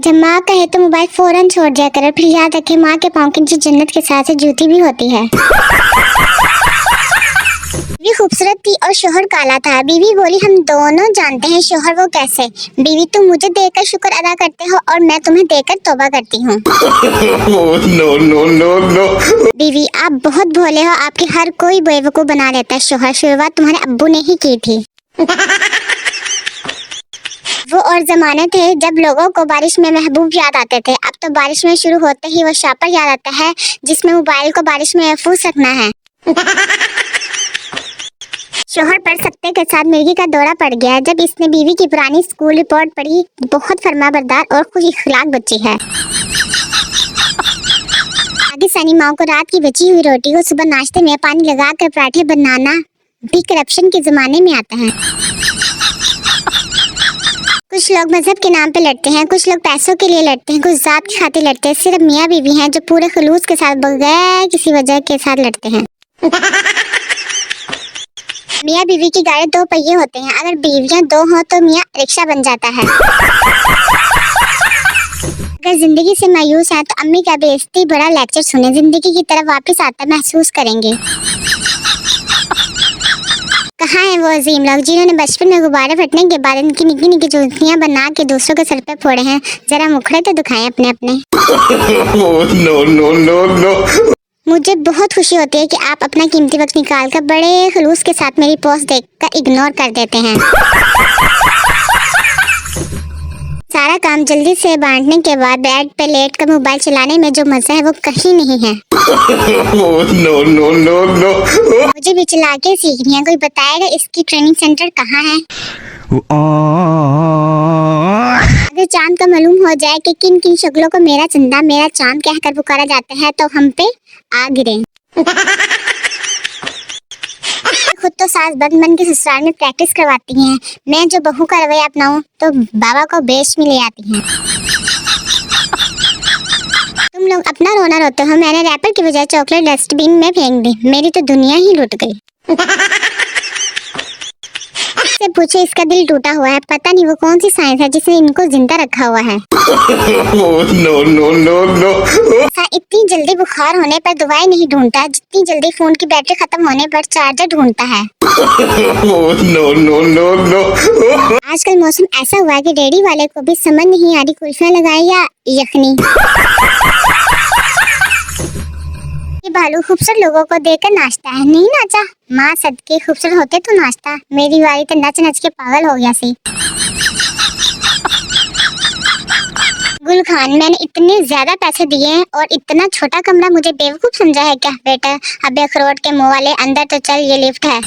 जब माँ कहे तो मोबाइल फौरन छोड़ दिया करो, फिर याद रखे माँ के पाँव के नीचे जन्नत के साथ जूती भी होती है। बीवी खूबसूरत थी और शोहर काला था। बीवी बोली हम दोनों जानते हैं शोहर वो कैसे। बीवी तुम मुझे देकर शुक्र अदा करते हो और मैं तुम्हें देकर तौबा करती हूँ। No no no no. बीवी आप बहुत भोले हो, आपकी हर कोई बेवकूफ बना लेता है। शोहर शुरुआत तुम्हारे अब्बू ने ही की थी। वो और जमाने थे जब लोगों को बारिश में महबूब याद आते थे। अब तो बारिश में शुरू होते ही वो शापर याद आता है जिसमें मोबाइल को बारिश में महफूज रखना है। शोहर पर सख्ते के साथ मिर्गी का दौरा पड़ गया जब इसने बीवी की पुरानी स्कूल रिपोर्ट पढ़ी। बहुत फरमाबरदार और खुश इखलाक बच्ची है। पाकिस्तानी माँ को रात की बची हुई रोटी को सुबह नाश्ते में पानी लगाकर पराठे बनाना भी करप्शन के जमाने में आता है। कुछ लोग मजहब के नाम पे लड़ते हैं, कुछ लोग पैसों के लिए लड़ते हैं, कुछ जात की खातिर लड़ते हैं। सिर्फ मियाँ बीवी हैं जो पूरे खुलूस के साथ बगैर किसी वजह के साथ लड़ते हैं। मियाँ बीवी की गाड़ी दो पहिए होते हैं, अगर बीवियाँ दो हों तो मियाँ रिक्शा बन जाता है। अगर जिंदगी से मायूस है तो अम्मी का बेइज्जती बड़ा लेक्चर सुने, जिंदगी की तरफ वापस आता महसूस करेंगे। कहाँ है वो अजीम लोग जिन्होंने बचपन में गुब्बारे फटने के बाद इनकी निकी निकी जूतियाँ बना के दूसरों के सर पे फोड़े हैं। जरा मुखड़े तो दिखाएं अपने अपने। No no no no. मुझे बहुत खुशी होती है कि आप अपना कीमती वक्त निकाल कर बड़े खुलूस के साथ मेरी पोस्ट देखकर इग्नोर कर देते हैं। सारा काम जल्दी से बांटने के बाद बेड पे लेट कर मोबाइल चलाने में जो मजा है वो कहीं नहीं है। No no no no. मुझे भी चला के सीखनी है, कोई बताएगा इसकी ट्रेनिंग सेंटर कहाँ है? अगर चांद का मालूम हो जाए कि किन किन शक्लों को मेरा चंदा मेरा चांद कहकर पुकारा जाता है तो हम पे आ गिरे। खुद तो सास बन के ससुराल में प्रैक्टिस करवाती हैं, मैं जो बहू का रवैया अपनाऊं तो बाबा को बेच में ले आती हैं। तुम लोग अपना रोना रोते हो, मैंने रैपर की बजाय चॉकलेट डस्टबिन में फेंक दी, मेरी तो दुनिया ही लुट गई। से पूछे इसका दिल टूटा हुआ है, पता नहीं वो कौन सी साइंस है जिसने इनको जिंदा रखा हुआ है। No no no no. इतनी जल्दी बुखार होने पर दवाई नहीं ढूंढता जितनी जल्दी फोन की बैटरी खत्म होने पर चार्जर ढूंढता है। No no no no. आजकल मौसम ऐसा हुआ है कि रेडी वाले को भी समझ नहीं आ रही कुल्फियां लगाए या यखनी। ये भालू खूबसूरत लोगों को देखकर नाचता है, नहीं नाचा माँ सदके खूबसूरत होते तो नाचता, मेरी वारी तो नच नच के पागल हो गया सी। गुल खान मैंने इतने ज्यादा पैसे दिए हैं और इतना छोटा कमरा मुझे बेवकूफ समझा है क्या? बेटा अबे अखरोट के मुंह वाले अंदर तो चल, ये लिफ्ट है।